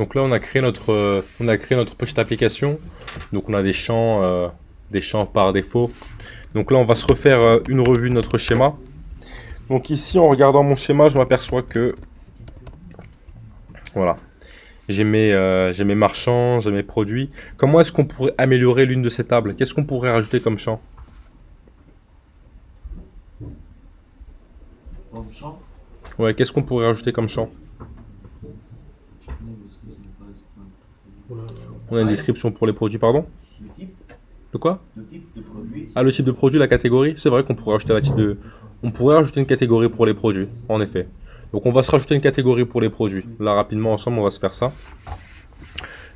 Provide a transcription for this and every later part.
Donc là, on a créé notre petite application. Donc on a des champs par défaut. Donc là, on va se refaire une revue de notre schéma. Donc ici, en regardant mon schéma, je m'aperçois que voilà, j'ai mes marchands, j'ai mes produits. Comment est-ce qu'on pourrait améliorer l'une de ces tables? Qu'est-ce qu'on pourrait rajouter comme champ? Comme champ, Ouais, qu'est-ce qu'on pourrait rajouter comme champ? On a une description pour les produits, pardon? le type, De quoi? le type de produit, Ah, le type de produit, la catégorie. C'est vrai qu'on pourrait rajouter on pourrait rajouter une catégorie pour les produits, en effet. Donc on va se rajouter une catégorie pour les produits. Là, rapidement, ensemble, on va se faire ça.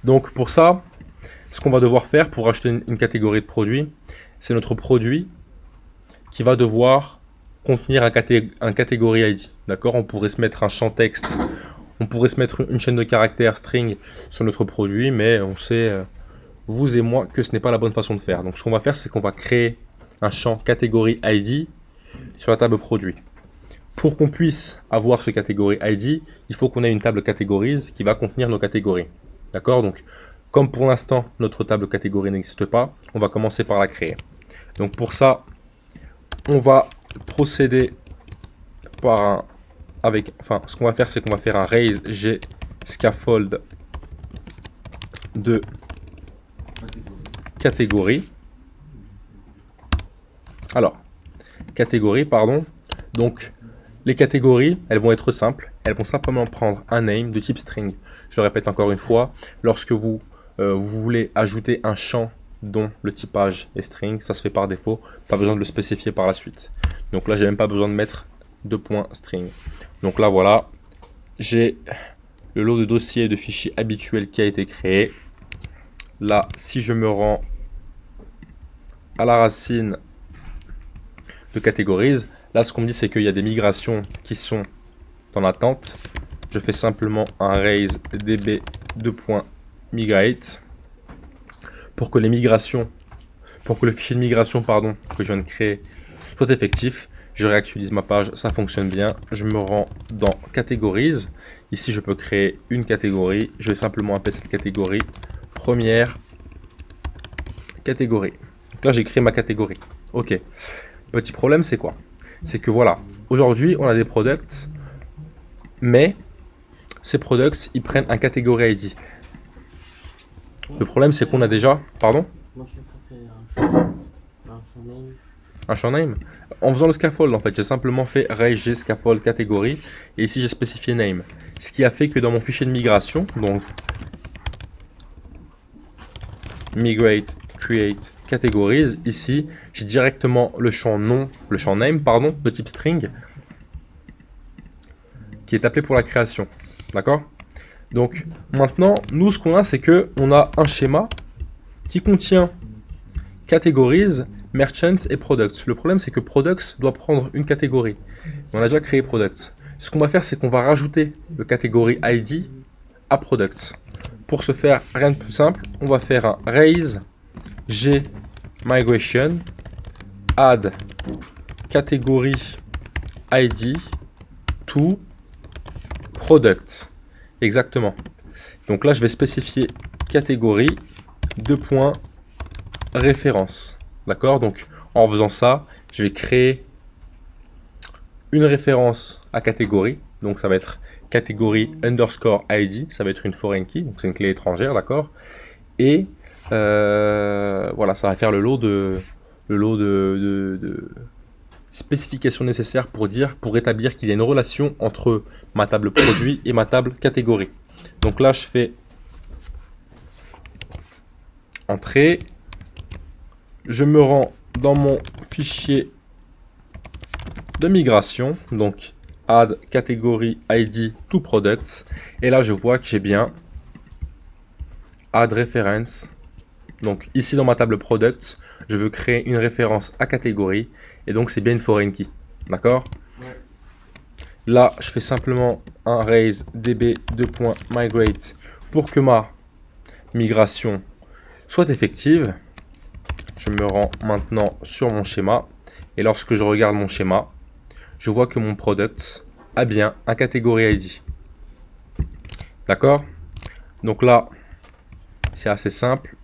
Donc pour ça, ce qu'on va devoir faire pour rajouter une catégorie de produits, c'est notre produit qui va devoir contenir un catégorie ID. D'accord? On pourrait se mettre un champ texte, on pourrait se mettre une chaîne de caractères string sur notre produit, mais on sait, vous et moi, que ce n'est pas la bonne façon de faire. Donc ce qu'on va faire, c'est qu'on va créer un champ catégorie ID sur la table produit. Pour qu'on puisse avoir ce catégorie ID, il faut qu'on ait une table categories qui va contenir nos catégories. D'accord? Donc, comme pour l'instant, notre table catégorie n'existe pas, on va commencer par la créer. Donc pour ça, on va procéder par ce qu'on va faire, c'est qu'on va faire un raise g scaffold de catégorie. Alors, catégorie, pardon. Donc, les catégories, elles vont être simples. Elles vont simplement prendre un name de type string. Je le répète encore une fois, lorsque vous voulez ajouter un champ dont le typage est string, ça se fait par défaut, pas besoin de le spécifier par la suite. Donc là, j'ai même pas besoin de mettre de point string. Donc là, voilà, j'ai le lot de dossiers de fichiers habituels qui a été créé. Là, si je me rends à la racine de catégories, là, ce qu'on me dit, c'est qu'il y a des migrations qui sont en attente. Je fais simplement un raise db2.migrate pour que le fichier de migration, pardon, que je viens de créer soit effectif. Je réactualise ma page, ça fonctionne bien. Je me rends dans catégories. Ici, je peux créer une catégorie. Je vais simplement appeler cette catégorie première catégorie. Donc là, j'ai créé ma catégorie. Ok. Petit problème, c'est quoi? C'est que voilà, aujourd'hui, on a des products, mais ces products, ils prennent un catégorie ID. Le problème, c'est qu'on a déjà... Pardon? Moi, je fais un champ name. Un champ name. En faisant le scaffold, en fait, j'ai simplement fait raise g scaffold catégorie, et ici, j'ai spécifié name. Ce qui a fait que dans mon fichier de migration, donc migrate create categories, ici, j'ai directement le champ name, pardon, de type string, qui est appelé pour la création. D'accord? Donc, maintenant, nous, ce qu'on a, c'est que on a un schéma qui contient categories, merchants et products. Le problème, c'est que products doit prendre une catégorie. On a déjà créé products. Ce qu'on va faire, c'est qu'on va rajouter le catégorie ID à products. Pour ce faire, rien de plus simple, on va faire un raise g migration add category ID to products. Exactement. Donc là, je vais spécifier catégorie référence. D'accord? Donc en faisant ça, je vais créer une référence à catégorie. Donc ça va être catégorie underscore ID. Ça va être une foreign key. Donc c'est une clé étrangère, d'accord? Et voilà, ça va faire le lot de spécifications nécessaires pour établir qu'il y a une relation entre ma table produit et ma table catégorie. Donc là, je fais entrée. Je me rends dans mon fichier de migration, donc add category ID to products, et là je vois que j'ai bien add reference. Donc ici dans ma table products, je veux créer une référence à catégorie, et donc c'est bien une foreign key, d'accord? Ouais. Là je fais simplement un raise db2.migrate pour que ma migration soit effective. Je me rends maintenant sur mon schéma, et lorsque je regarde mon schéma, je vois que mon product a bien un catégorie ID. D'accord? Donc là, c'est assez simple.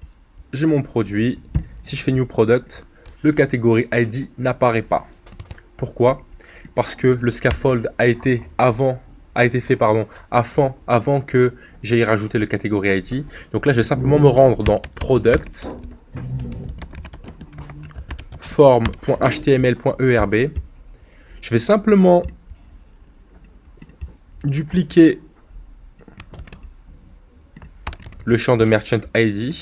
J'ai mon produit. Si je fais New Product, le catégorie ID n'apparaît pas. Pourquoi? Parce que le scaffold a été fait avant que j'aille rajouter le catégorie ID. Donc là, je vais simplement me rendre dans Product, form.html.erb. Je vais simplement dupliquer le champ de Merchant ID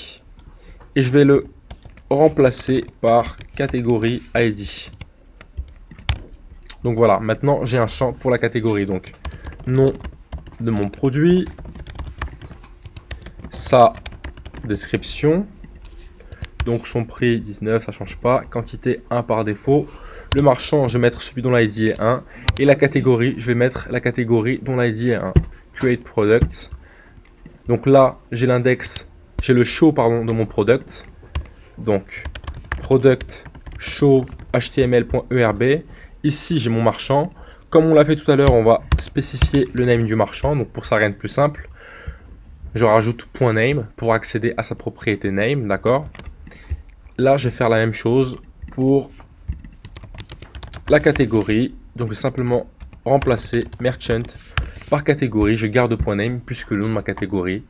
et je vais le remplacer par catégorie ID. Donc voilà, maintenant j'ai un champ pour la catégorie. Donc nom de mon produit, sa description, donc son prix 19, ça change pas, quantité 1 par défaut. Le marchand, je vais mettre celui dont l'ID est 1 et la catégorie, je vais mettre la catégorie dont l'ID est 1. Create product. Donc là, j'ai l'index, j'ai le show de mon product. Donc product show html.erb. Ici, j'ai mon marchand. Comme on l'a fait tout à l'heure, on va spécifier le name du marchand. Donc pour ça, rien de plus simple. Je rajoute .name pour accéder à sa propriété name, d'accord? Là, je vais faire la même chose pour la catégorie. Donc je vais simplement remplacer merchant par catégorie. Je garde .name puisque le nom de ma catégorie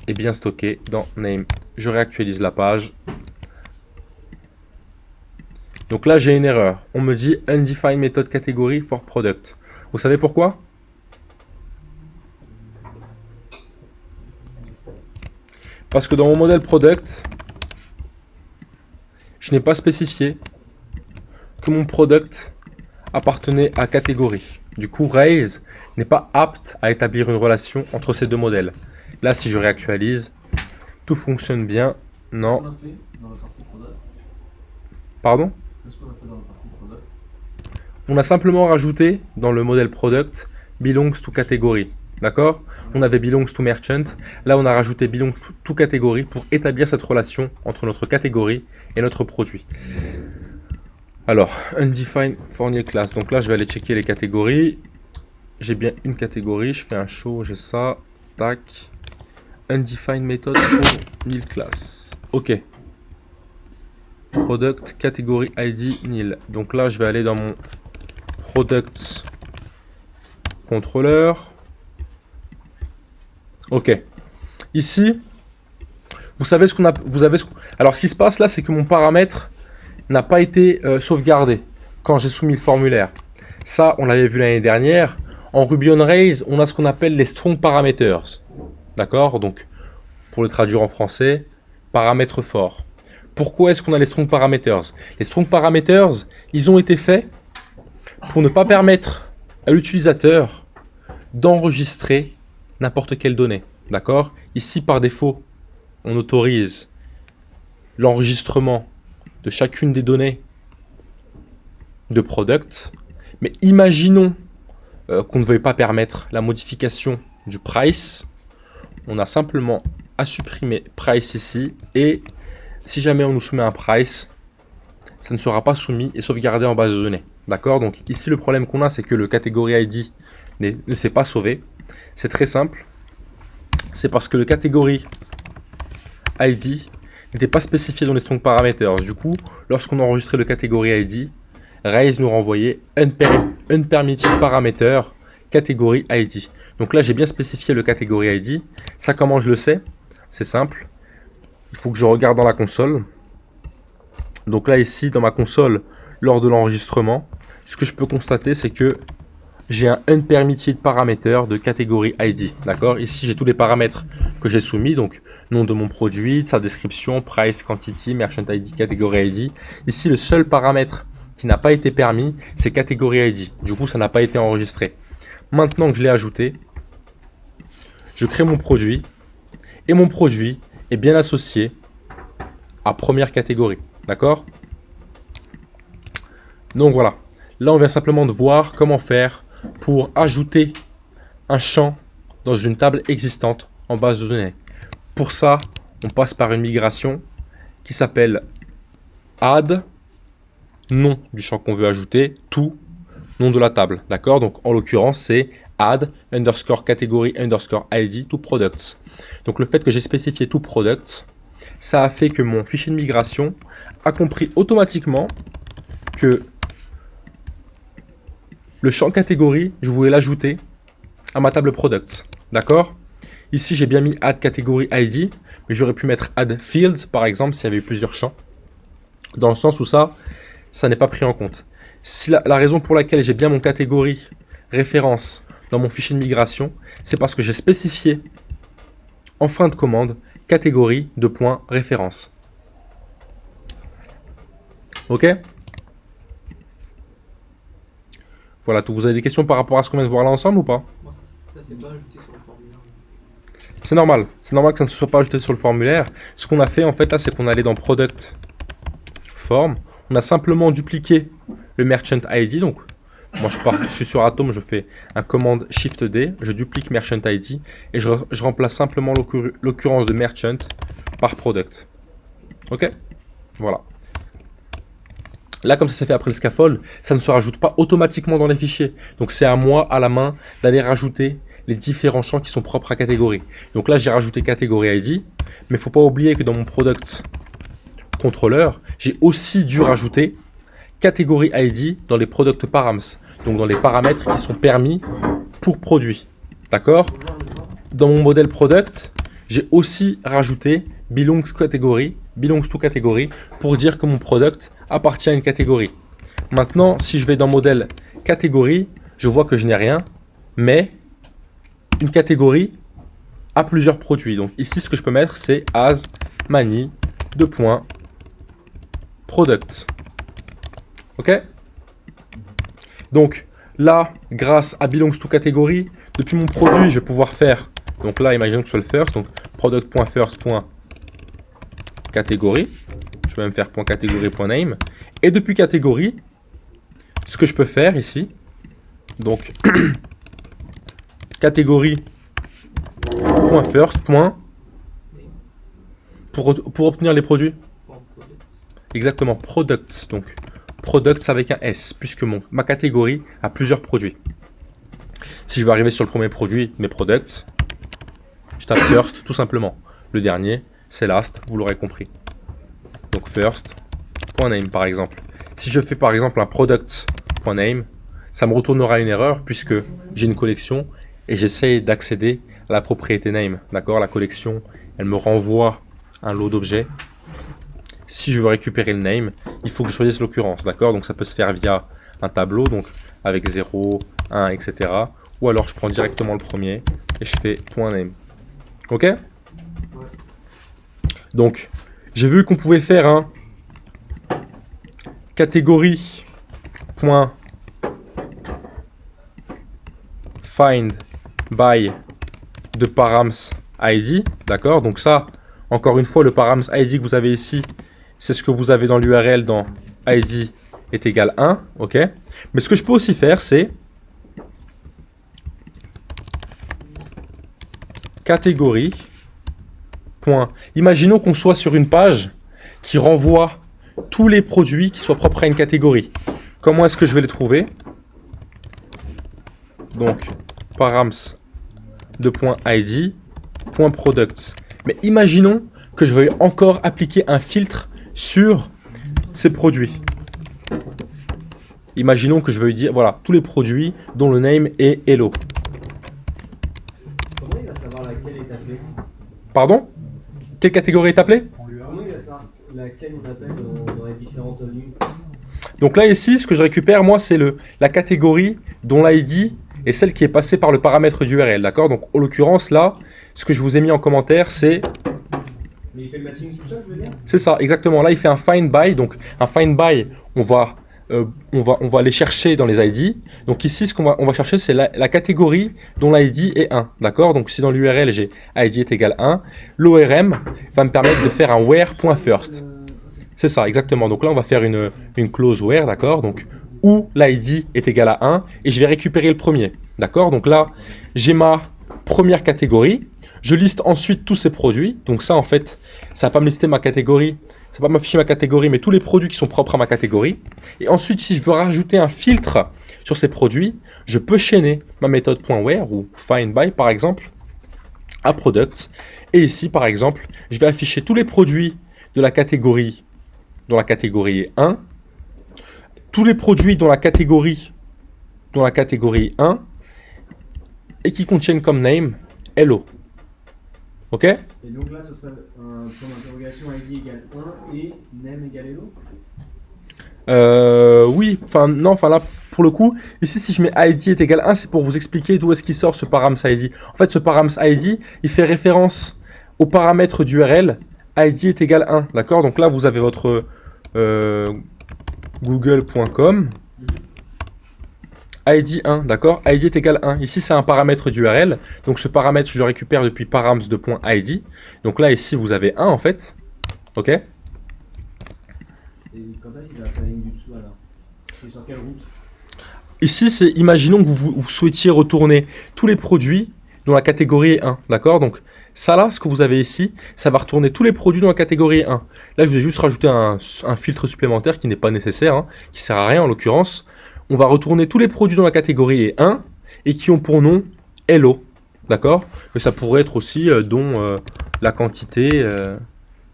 est bien stocké dans name. Je réactualise la page. Donc là, j'ai une erreur. On me dit undefined method category for product. Vous savez pourquoi? Parce que dans mon modèle product, je n'ai pas spécifié que mon product appartenait à catégorie. Du coup, Raise n'est pas apte à établir une relation entre ces deux modèles. Là, si je réactualise, tout fonctionne bien. Non. Pardon? On a simplement rajouté dans le modèle product belongs to category. D'accord? On avait belongs to merchant. Là, on a rajouté belongs to category pour établir cette relation entre notre catégorie et notre produit. Alors, undefined for new class. Donc là, je vais aller checker les catégories. J'ai bien une catégorie. Je fais un show, j'ai ça. Tac. Undefined method for nil class. OK. Product, catégorie ID, nil. Donc là, je vais aller dans mon product controller. OK. Ici, vous savez ce qu'on a. Alors, ce qui se passe là, c'est que mon paramètre n'a pas été sauvegardé quand j'ai soumis le formulaire. Ça, on l'avait vu l'année dernière. En Ruby on Rails, on a ce qu'on appelle les strong parameters. D'accord? Donc, pour le traduire en français, paramètres forts. Pourquoi est-ce qu'on a les strong parameters? Les strong parameters, ils ont été faits pour ne pas permettre à l'utilisateur d'enregistrer n'importe quelle donnée. D'accord? Ici, par défaut, on autorise l'enregistrement de chacune des données de product. Mais imaginons qu'on ne veuille pas permettre la modification du price. On a simplement à supprimer price ici. Et si jamais on nous soumet un price, ça ne sera pas soumis et sauvegardé en base de données. D'accord? Donc ici, le problème qu'on a, c'est que le catégorie ID ne s'est pas sauvé. C'est très simple. C'est parce que le catégorie ID n'était pas spécifié dans les strong parameters. Du coup, lorsqu'on enregistrait le catégorie ID, Rails nous renvoyait unpermitted parameter catégorie ID. Donc là, j'ai bien spécifié le catégorie ID. Ça, comment je le sais? C'est simple. Il faut que je regarde dans la console. Donc là, ici, dans ma console, lors de l'enregistrement, ce que je peux constater, c'est que j'ai un unpermitted parameter de catégorie ID. D'accord? Ici, j'ai tous les paramètres que j'ai soumis. Donc, nom de mon produit, sa description, price, quantity, merchant ID, catégorie ID. Ici, le seul paramètre qui n'a pas été permis, c'est catégorie ID. Du coup, ça n'a pas été enregistré. Maintenant que je l'ai ajouté, je crée mon produit. Et mon produit est bien associé à première catégorie. D'accord? Donc voilà. Là, on vient simplement de voir comment faire pour ajouter un champ dans une table existante en base de données. Pour ça, on passe par une migration qui s'appelle add, nom du champ qu'on veut ajouter, to, nom de la table. D'accord? Donc en l'occurrence, c'est add underscore category underscore ID to products. Donc le fait que j'ai spécifié to products, ça a fait que mon fichier de migration a compris automatiquement que le champ catégorie, je voulais l'ajouter à ma table products. D'accord? Ici, j'ai bien mis add category ID, mais j'aurais pu mettre add fields, par exemple, s'il y avait eu plusieurs champs. Dans le sens où ça n'est pas pris en compte. Si la raison pour laquelle j'ai bien mon catégorie référence dans mon fichier de migration, c'est parce que j'ai spécifié en fin de commande catégorie de point référence. Ok? Voilà tout. Vous avez des questions par rapport à ce qu'on vient de voir là ensemble ou pas? Moi, ça c'est pas ajouté sur le formulaire. C'est normal. C'est normal que ça ne se soit pas ajouté sur le formulaire. Ce qu'on a fait en fait là, c'est qu'on allait dans Product Form. On a simplement dupliqué le Merchant ID. Donc, moi je suis sur Atom, je fais un commande Shift D, je duplique Merchant ID et je remplace simplement l'occurrence de Merchant par Product. Ok? Voilà. Là, comme ça s'est fait après le scaffold, ça ne se rajoute pas automatiquement dans les fichiers. Donc, c'est à moi, à la main, d'aller rajouter les différents champs qui sont propres à catégorie. Donc là, j'ai rajouté catégorie ID, mais il ne faut pas oublier que dans mon Product Controller, j'ai aussi dû rajouter catégorie ID dans les Product Params, donc dans les paramètres qui sont permis pour produit. D'accord? Dans mon modèle Product, j'ai aussi rajouté belongs to category pour dire que mon product appartient à une catégorie. Maintenant, si je vais dans modèle catégorie, je vois que je n'ai rien, mais une catégorie a plusieurs produits. Donc ici, ce que je peux mettre, c'est as many product. Ok? Donc là, grâce à belongs to category, depuis mon produit, je vais pouvoir faire. Donc là, imaginons que ce soit le first, donc product.first.catégorie. Je vais même faire .catégorie.name. Et depuis catégorie, ce que je peux faire ici, donc catégorie.first. Pour obtenir les produits. Exactement, products. Donc products avec un S, puisque ma catégorie a plusieurs produits. Si je veux arriver sur le premier produit, mes products, je tape first tout simplement. Le dernier, c'est last, vous l'aurez compris. Donc first.name par exemple. Si je fais par exemple un product.name, ça me retournera une erreur puisque j'ai une collection et j'essaye d'accéder à la propriété name. D'accord? La collection, elle me renvoie un lot d'objets. Si je veux récupérer le name, il faut que je choisisse l'occurrence. D'accord? Donc ça peut se faire via un tableau, donc avec 0, 1, etc. Ou alors je prends directement le premier et je fais .name. Ok? Donc, j'ai vu qu'on pouvait faire un catégorie.find by de params id. D'accord? Donc ça, encore une fois, le params id que vous avez ici, c'est ce que vous avez dans l'URL dans id est égal 1. Ok? Mais ce que je peux aussi faire, c'est catégorie. Imaginons qu'on soit sur une page qui renvoie tous les produits qui soient propres à une catégorie. Comment est-ce que je vais les trouver? Donc, params de .id, .products. Mais imaginons que je veuille encore appliquer un filtre sur ces produits. Imaginons que je veuille dire, voilà, tous les produits dont le name est hello. Comment il va savoir laquelle est appelée? Pardon? Quelle catégorie est appelée? Comment il va savoir laquelle on appelle dans les différentes lignes? Donc là, ici, ce que je récupère, moi, c'est la catégorie dont l'ID est celle qui est passée par le paramètre d'URL. D'accord? Donc, en l'occurrence, là, ce que je vous ai mis en commentaire, c'est... Mais il fait le matching tout seul, je veux dire? C'est ça, exactement. Là, il fait un find by. Donc, un find by, on va aller chercher dans les ID. Donc ici, ce qu'on va chercher, c'est la catégorie dont l'ID est 1. D'accord? Donc si dans l'URL, j'ai ID est égal 1, l'ORM va me permettre de faire un where.first. C'est ça, exactement. Donc là, on va faire une clause where, d'accord? Donc où l'ID est égal à 1 et je vais récupérer le premier. D'accord? Donc là, j'ai ma première catégorie. Je liste ensuite tous ces produits. Donc ça, en fait, ça va pas me lister ma catégorie. Ça va pas m'afficher ma catégorie, mais tous les produits qui sont propres à ma catégorie. Et ensuite, si je veux rajouter un filtre sur ces produits, je peux chaîner ma méthode .where ou find by par exemple à products. Et ici par exemple, je vais afficher tous les produits de la catégorie dont la catégorie est 1, tous les produits dont la catégorie 1 et qui contiennent comme name hello. Ok? Et donc là, ce serait un point d'interrogation ID égale 1 et name égale hello. Oui, enfin non, enfin là pour le coup, ici si je mets ID est égal 1, c'est pour vous expliquer d'où est-ce qu'il sort ce params ID. En fait, ce params ID, il fait référence au paramètre d'URL ID est égal 1, d'accord? Donc là, vous avez votre google.com ID 1, d'accord? ID est égal 1. Ici, c'est un paramètre d'URL. Donc ce paramètre, je le récupère depuis params de .id. Donc là, ici, vous avez 1 en fait. Ok? Et quand est-ce qu'il va faire la ligne du dessous alors? C'est sur quelle route? Ici, c'est imaginons que vous souhaitiez retourner tous les produits dont la catégorie est 1, d'accord? Donc ça là, ce que vous avez ici, ça va retourner tous les produits dont la catégorie est 1. Là, je vais juste rajouter un filtre supplémentaire qui n'est pas nécessaire, hein, qui sert à rien en l'occurrence. On va retourner tous les produits dont la catégorie est 1 et qui ont pour nom hello, d'accord? Mais ça pourrait être aussi dont la quantité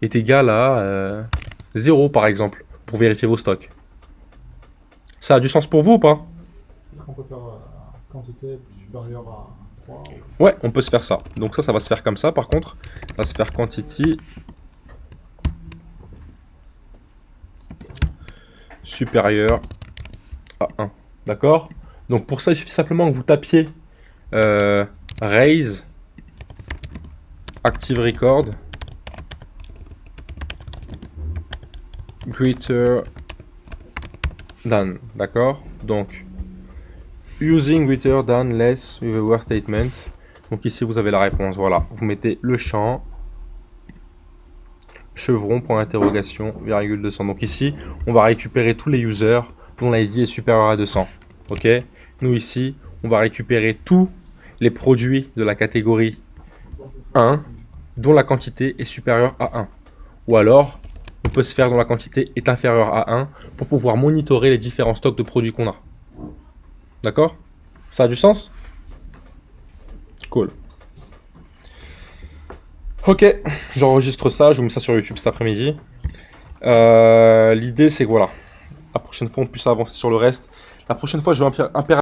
est égale à 0 par exemple, pour vérifier vos stocks. Ça a du sens pour vous ou pas? On peut faire quantité supérieure à 3. Ouais, on peut se faire ça. Donc ça va se faire comme ça par contre. Ça va se faire quantity supérieur à 1. D'accord? Donc pour ça, il suffit simplement que vous tapiez raise active record greater than. D'accord? Donc using greater than less with a word statement. Donc ici vous avez la réponse. Voilà, vous mettez le champ chevron point d'interrogation virgule 200. Donc ici on va récupérer tous les users dont l'ID est supérieur à 200. Ok, nous ici on va récupérer tous les produits de la catégorie 1 dont la quantité est supérieure à 1. Ou alors on peut se faire dont la quantité est inférieure à 1 pour pouvoir monitorer les différents stocks de produits qu'on a. D'accord? Ça a du sens? Cool. Ok, j'enregistre ça, je vous mets ça sur YouTube cet après-midi. L'idée c'est que voilà, la prochaine fois on puisse avancer sur le reste. La prochaine fois je vais impérativement